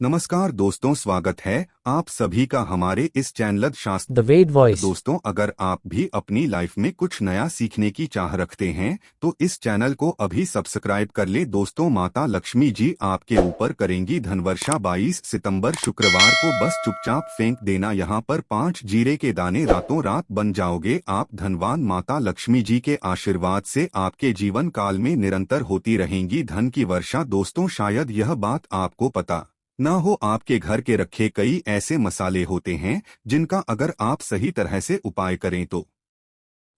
नमस्कार दोस्तों, स्वागत है आप सभी का हमारे इस channel Shastra. The Ved voice. दोस्तों, अगर आप भी अपनी लाइफ में कुछ नया सीखने की चाह रखते हैं तो इस चैनल को अभी सब्सक्राइब कर ले। दोस्तों, माता लक्ष्मी जी आपके ऊपर करेंगी धनवर्षा। 22 सितंबर शुक्रवार को बस चुपचाप फेंक देना यहाँ पर 5 जीरे के दाने, रातों रात बन जाओगे आप धनवान। माता लक्ष्मी जी के आशीर्वाद से आपके जीवन काल में निरंतर होती रहेंगी धन की वर्षा। दोस्तों, शायद यह बात आपको पता ना हो, आपके घर के रखे कई ऐसे मसाले होते हैं जिनका अगर आप सही तरह से उपाय करें तो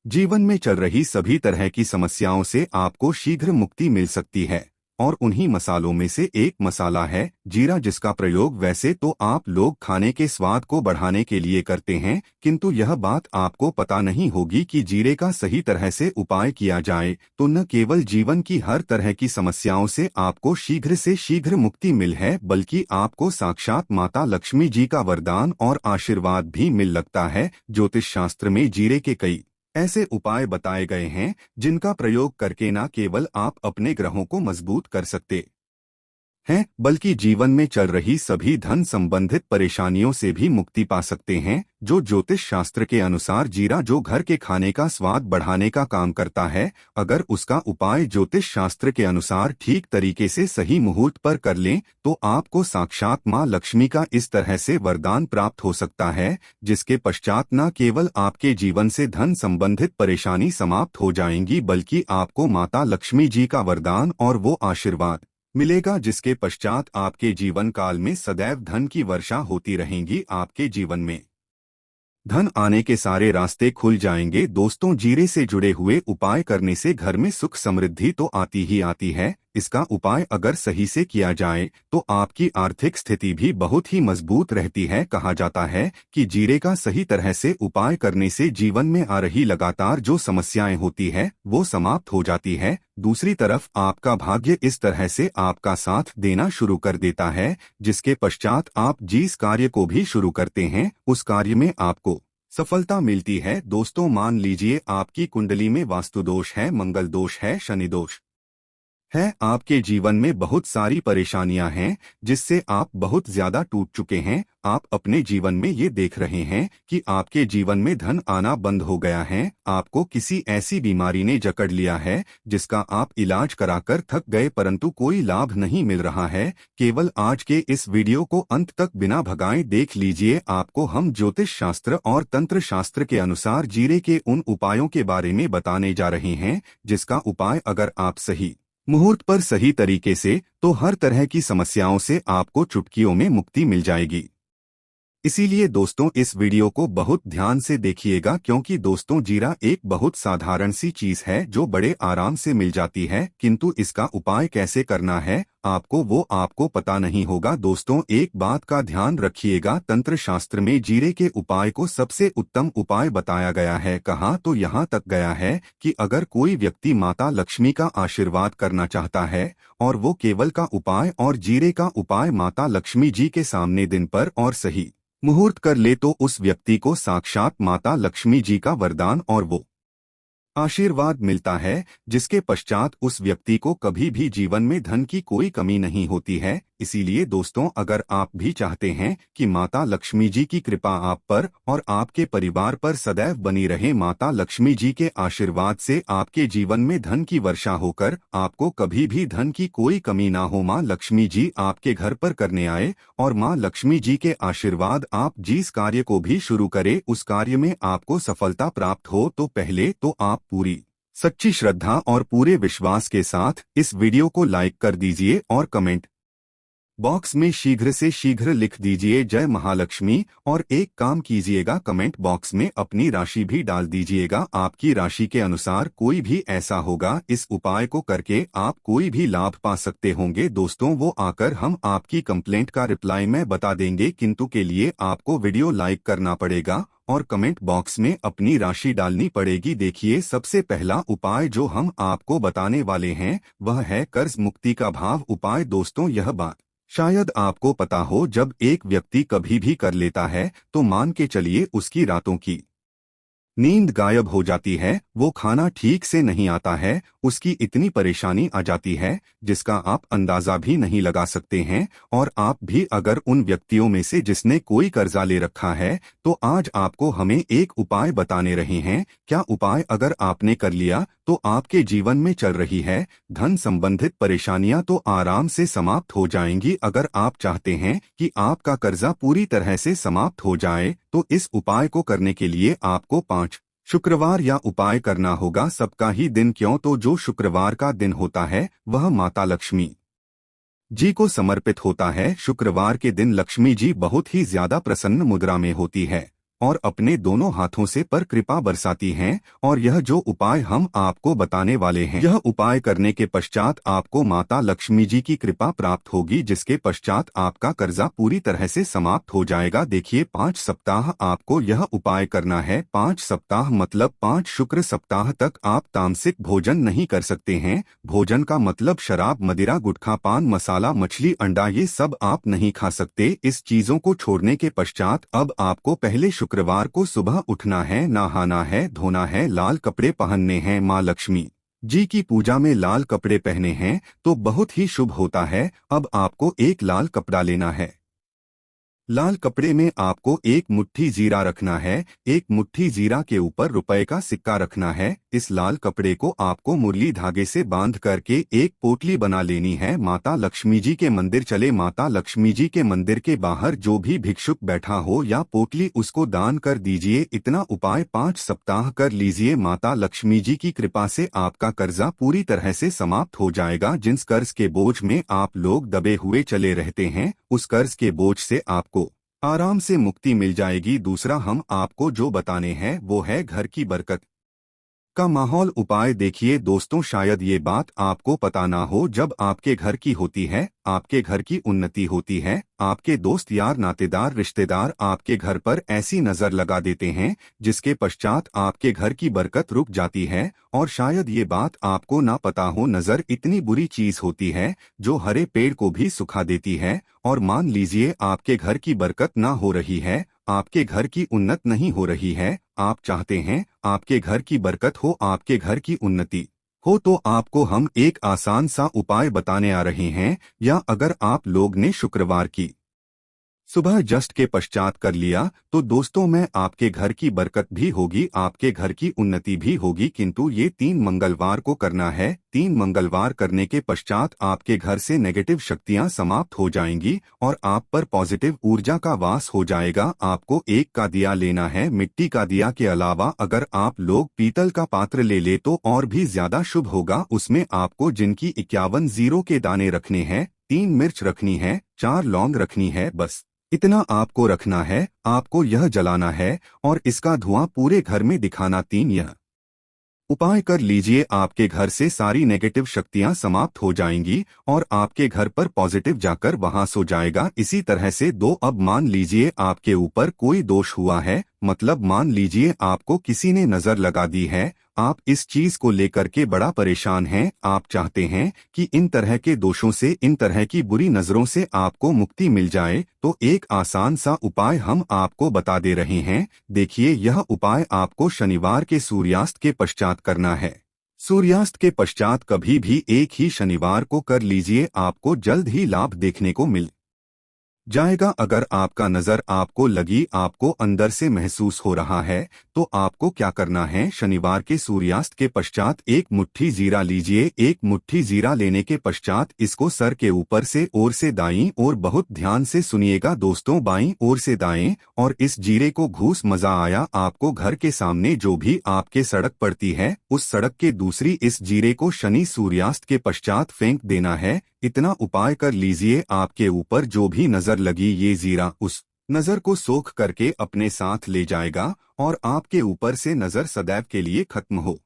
जीवन में चल रही सभी तरह की समस्याओं से आपको शीघ्र मुक्ति मिल सकती है। और उन्हीं मसालों में से एक मसाला है जीरा, जिसका प्रयोग वैसे तो आप लोग खाने के स्वाद को बढ़ाने के लिए करते हैं, किंतु यह बात आपको पता नहीं होगी कि जीरे का सही तरह से उपाय किया जाए तो न केवल जीवन की हर तरह की समस्याओं से आपको शीघ्र से शीघ्र मुक्ति मिल है, बल्कि आपको साक्षात माता लक्ष्मी जी का वरदान और आशीर्वाद भी मिल लगता है। ज्योतिष शास्त्र में जीरे के कई ऐसे उपाय बताए गए हैं जिनका प्रयोग करके न केवल आप अपने ग्रहों को मजबूत कर सकते हैं, बल्कि जीवन में चल रही सभी धन संबंधित परेशानियों से भी मुक्ति पा सकते हैं। जो ज्योतिष शास्त्र के अनुसार जीरा जो घर के खाने का स्वाद बढ़ाने का काम करता है, अगर उसका उपाय ज्योतिष शास्त्र के अनुसार ठीक तरीके से सही मुहूर्त पर कर लें तो आपको साक्षात मां लक्ष्मी का इस तरह से वरदान प्राप्त हो सकता है, जिसके पश्चात न केवल आपके जीवन से धन संबंधित परेशानी समाप्त हो जाएंगी, बल्कि आपको माता लक्ष्मी जी का वरदान और वो आशीर्वाद मिलेगा जिसके पश्चात आपके जीवन काल में सदैव धन की वर्षा होती रहेंगी। आपके जीवन में धन आने के सारे रास्ते खुल जाएंगे। दोस्तों, जीरे से जुड़े हुए उपाय करने से घर में सुख समृद्धि तो आती ही आती है, इसका उपाय अगर सही से किया जाए तो आपकी आर्थिक स्थिति भी बहुत ही मजबूत रहती है। कहा जाता है कि जीरे का सही तरह से उपाय करने से जीवन में आ रही लगातार जो समस्याएं होती है वो समाप्त हो जाती है। दूसरी तरफ आपका भाग्य इस तरह से आपका साथ देना शुरू कर देता है, जिसके पश्चात आप जिस कार्य को भी शुरू करते हैं उस कार्य में आपको सफलता मिलती है। दोस्तों, मान लीजिए आपकी कुंडली में वास्तु दोष है, मंगल दोष है, शनि दोष है, आपके जीवन में बहुत सारी परेशानियां हैं जिससे आप बहुत ज्यादा टूट चुके हैं। आप अपने जीवन में ये देख रहे हैं कि आपके जीवन में धन आना बंद हो गया है, आपको किसी ऐसी बीमारी ने जकड़ लिया है जिसका आप इलाज कराकर थक गए परंतु कोई लाभ नहीं मिल रहा है। केवल आज के इस वीडियो को अंत तक बिना भगाए देख लीजिए। आपको हम ज्योतिष शास्त्र और तंत्र शास्त्र के अनुसार जीरे के उन उपायों के बारे में बताने जा रहे हैं जिसका उपाय अगर आप सही मुहूर्त पर सही तरीके से तो हर तरह की समस्याओं से आपको चुटकियों में मुक्ति मिल जाएगी। इसीलिए दोस्तों, इस वीडियो को बहुत ध्यान से देखिएगा, क्योंकि दोस्तों जीरा एक बहुत साधारण सी चीज है जो बड़े आराम से मिल जाती है, किंतु इसका उपाय कैसे करना है आपको पता नहीं होगा। दोस्तों, एक बात का ध्यान रखिएगा, तंत्र शास्त्र में जीरे के उपाय को सबसे उत्तम उपाय बताया गया है। कहा तो यहाँ तक गया है कि अगर कोई व्यक्ति माता लक्ष्मी का आशीर्वाद करना चाहता है और वो केवल का उपाय और जीरे का उपाय माता लक्ष्मी जी के सामने दिन पर और सही मुहूर्त कर ले तो उस व्यक्ति को साक्षात माता लक्ष्मी जी का वरदान और वो आशीर्वाद मिलता है, जिसके पश्चात उस व्यक्ति को कभी भी जीवन में धन की कोई कमी नहीं होती है। इसीलिए दोस्तों, अगर आप भी चाहते हैं कि माता लक्ष्मी जी की कृपा आप पर और आपके परिवार पर सदैव बनी रहे, माता लक्ष्मी जी के आशीर्वाद से आपके जीवन में धन की वर्षा होकर आपको कभी भी धन की कोई कमी ना हो, माँ लक्ष्मी जी आपके घर पर करने आए और माँ लक्ष्मी जी के आशीर्वाद आप जिस कार्य को भी शुरू करें उस कार्य में आपको सफलता प्राप्त हो, तो पहले तो आप पूरी सच्ची श्रद्धा और पूरे विश्वास के साथ इस वीडियो को लाइक कर दीजिए और कमेंट बॉक्स में शीघ्र से शीघ्र लिख दीजिए जय महालक्ष्मी। और एक काम कीजिएगा, कमेंट बॉक्स में अपनी राशि भी डाल दीजिएगा। आपकी राशि के अनुसार कोई भी ऐसा होगा, इस उपाय को करके आप कोई भी लाभ पा सकते होंगे। दोस्तों, वो आकर हम आपकी कंप्लेंट का रिप्लाई में बता देंगे, किंतु के लिए आपको वीडियो लाइक करना पड़ेगा और कमेंट बॉक्स में अपनी राशि डालनी पड़ेगी। देखिए, सबसे पहला उपाय जो हम आपको बताने वाले हैं वह है कर्ज मुक्ति का भाव उपाय। दोस्तों, यह बात शायद आपको पता हो, जब एक व्यक्ति कभी भी कर लेता है तो मान के चलिए उसकी रातों की नींद गायब हो जाती है, वो खाना ठीक से नहीं आता है, उसकी इतनी परेशानी आ जाती है जिसका आप अंदाजा भी नहीं लगा सकते हैं। और आप भी अगर उन व्यक्तियों में से जिसने कोई कर्जा ले रखा है, तो आज आपको हमें एक उपाय बताने रहे हैं। क्या उपाय अगर आपने कर लिया तो आपके जीवन में चल रही है धन संबंधित परेशानियां तो आराम से समाप्त हो जाएंगी। अगर आप चाहते हैं कि आपका कर्जा पूरी तरह से समाप्त हो जाए तो इस उपाय को करने के लिए आपको 5 शुक्रवार या उपाय करना होगा। सबका ही दिन क्यों, तो जो शुक्रवार का दिन होता है वह माता लक्ष्मी जी को समर्पित होता है। शुक्रवार के दिन लक्ष्मी जी बहुत ही ज्यादा प्रसन्न मुद्रा में होती है और अपने दोनों हाथों से पर कृपा बरसाती हैं। और यह जो उपाय हम आपको बताने वाले हैं, यह उपाय करने के पश्चात आपको माता लक्ष्मी जी की कृपा प्राप्त होगी, जिसके पश्चात आपका कर्जा पूरी तरह से समाप्त हो जाएगा। देखिए, 5 सप्ताह आपको यह उपाय करना है। 5 सप्ताह मतलब 5 शुक्र सप्ताह तक आप तामसिक भोजन नहीं कर सकते हैं। भोजन का मतलब शराब, मदिरा, गुटखा, पान मसाला, मछली, अंडा, ये सब आप नहीं खा सकते। इस चीजों को छोड़ने के पश्चात अब आपको पहले शुक्रवार को सुबह उठना है, नहाना है, धोना है, लाल कपड़े पहनने हैं। माँ लक्ष्मी जी की पूजा में लाल कपड़े पहने हैं तो बहुत ही शुभ होता है। अब आपको एक लाल कपड़ा लेना है। लाल कपड़े में आपको एक मुट्ठी जीरा रखना है। एक मुट्ठी जीरा के ऊपर रुपए का सिक्का रखना है। इस लाल कपड़े को आपको मुरली धागे से बांध करके एक पोटली बना लेनी है। माता लक्ष्मी जी के मंदिर चले। माता लक्ष्मी जी के मंदिर के बाहर जो भी भिक्षुक बैठा हो या पोटली, उसको दान कर दीजिए। इतना उपाय 5 सप्ताह कर लीजिए। माता लक्ष्मी जी की कृपा से आपका कर्जा पूरी तरह से समाप्त हो जाएगा। जिस कर्ज के बोझ में आप लोग दबे हुए चले रहते हैं, उस कर्ज के बोझ से आपको आराम से मुक्ति मिल जाएगी। दूसरा हम आपको जो बताने हैं वो है घर की बरकत का माहौल उपाय। देखिए दोस्तों, शायद ये बात आपको पता ना हो, जब आपके घर की होती है, आपके घर की उन्नति होती है, आपके दोस्त यार नातेदार रिश्तेदार आपके घर पर ऐसी नजर लगा देते हैं जिसके पश्चात आपके घर की बरकत रुक जाती है। और शायद ये बात आपको ना पता हो, नजर इतनी बुरी चीज होती है जो हरे पेड़ को भी सुखा देती है। और मान लीजिए आपके घर की बरकत ना हो रही है, आपके घर की उन्नत नहीं हो रही है, आप चाहते हैं आपके घर की बरकत हो, आपके घर की उन्नति हो, तो आपको हम एक आसान सा उपाय बताने आ रहे हैं। या अगर आप लोग ने शुक्रवार की सुबह जस्ट के पश्चात कर लिया तो दोस्तों में आपके घर की बरकत भी होगी, आपके घर की उन्नति भी होगी। किंतु ये 3 मंगलवार को करना है। 3 मंगलवार करने के पश्चात आपके घर से नेगेटिव शक्तियां समाप्त हो जाएंगी और आप पर पॉजिटिव ऊर्जा का वास हो जाएगा। आपको एक का दिया लेना है, मिट्टी का दिया के अलावा अगर आप लोग पीतल का पात्र ले तो और भी ज्यादा शुभ होगा। उसमें आपको जिनकी 51 जीरो के दाने रखने हैं, 3 मिर्च रखनी है, 4 लौंग रखनी है, बस इतना आपको रखना है। आपको यह जलाना है और इसका धुआं पूरे घर में दिखाना। 3 यह उपाय कर लीजिए, आपके घर से सारी नेगेटिव शक्तियां समाप्त हो जाएंगी और आपके घर पर पॉजिटिव जाकर वहां सो जाएगा। इसी तरह से 2 अब मान लीजिए आपके ऊपर कोई दोष हुआ है, मतलब मान लीजिए आपको किसी ने नजर लगा दी है, आप इस चीज को लेकर के बड़ा परेशान हैं, आप चाहते हैं कि इन तरह के दोषों से, इन तरह की बुरी नजरों से आपको मुक्ति मिल जाए, तो एक आसान सा उपाय हम आपको बता दे रहे हैं। देखिए, यह उपाय आपको शनिवार के सूर्यास्त के पश्चात करना है। सूर्यास्त के पश्चात कभी भी एक ही शनिवार को कर लीजिए, आपको जल्द ही लाभ देखने को मिल जाएगा। अगर आपका नजर आपको लगी, आपको अंदर से महसूस हो रहा है, तो आपको क्या करना है, शनिवार के सूर्यास्त के पश्चात एक मुट्ठी जीरा लीजिए। एक मुट्ठी जीरा लेने के पश्चात इसको सर के ऊपर से ओर से दाईं ओर, बहुत ध्यान से सुनिएगा दोस्तों, बाईं ओर से दाएं, और इस जीरे को घूस। मजा आया? आपको घर के सामने जो भी आपके सड़क पड़ती है, उस सड़क के दूसरी इस जीरे को शनि सूर्यास्त के पश्चात फेंक देना है। इतना उपाय कर लीजिए, आपके ऊपर जो भी नजर लगी, ये जीरा उस नजर को सोख करके अपने साथ ले जाएगा और आपके ऊपर से नजर सदैव के लिए खत्म हो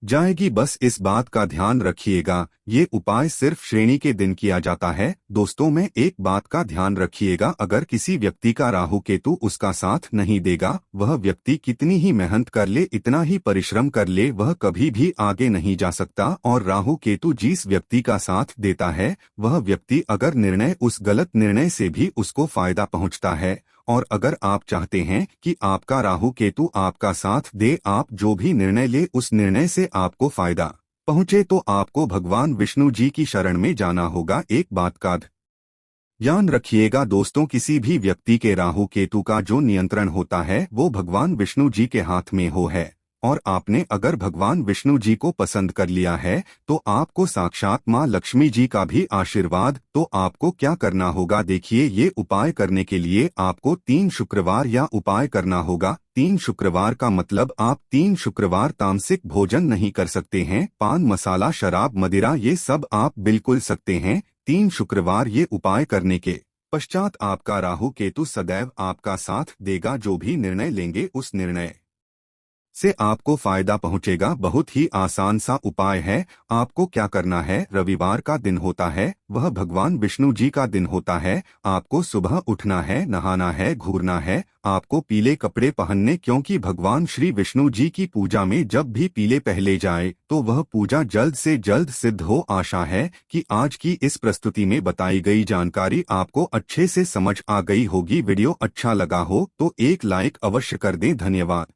जाएगी। बस इस बात का ध्यान रखिएगा, ये उपाय सिर्फ श्रेणी के दिन किया जाता है। दोस्तों में एक बात का ध्यान रखिएगा, अगर किसी व्यक्ति का राहु केतु उसका साथ नहीं देगा, वह व्यक्ति कितनी ही मेहनत कर ले, इतना ही परिश्रम कर ले, वह कभी भी आगे नहीं जा सकता। और राहु केतु जिस व्यक्ति का साथ देता है, वह व्यक्ति अगर निर्णय, उस गलत निर्णय से भी उसको फायदा पहुंचता है और अगर आप चाहते हैं कि आपका राहु केतु आपका साथ दे, आप जो भी निर्णय ले उस निर्णय से आपको फायदा पहुंचे, तो आपको भगवान विष्णु जी की शरण में जाना होगा। एक बात का ध्यान रखिएगा दोस्तों, किसी भी व्यक्ति के राहु केतु का जो नियंत्रण होता है वो भगवान विष्णु जी के हाथ में है। और आपने अगर भगवान विष्णु जी को पसंद कर लिया है तो आपको साक्षात माँ लक्ष्मी जी का भी आशीर्वाद। तो आपको क्या करना होगा, देखिए, ये उपाय करने के लिए आपको 3 शुक्रवार या उपाय करना होगा। 3 शुक्रवार का मतलब आप 3 शुक्रवार तामसिक भोजन नहीं कर सकते हैं। पान मसाला शराब मदिरा ये सब आप बिल्कुल सकते हैं। 3 शुक्रवार ये उपाय करने के पश्चात आपका राहु केतु सदैव आपका साथ देगा। जो भी निर्णय लेंगे उस निर्णय से आपको फायदा पहुंचेगा। बहुत ही आसान सा उपाय है। आपको क्या करना है, रविवार का दिन होता है, वह भगवान विष्णु जी का दिन होता है। आपको सुबह उठना है, नहाना है, घूरना है, आपको पीले कपड़े पहनने, क्योंकि भगवान श्री विष्णु जी की पूजा में जब भी पीले पहले जाए तो वह पूजा जल्द से जल्द सिद्ध हो। आशा है कि आज की इस प्रस्तुति में बताई गई जानकारी आपको अच्छे से समझ आ गई होगी। वीडियो अच्छा लगा हो तो एक लाइक अवश्य कर दें। धन्यवाद।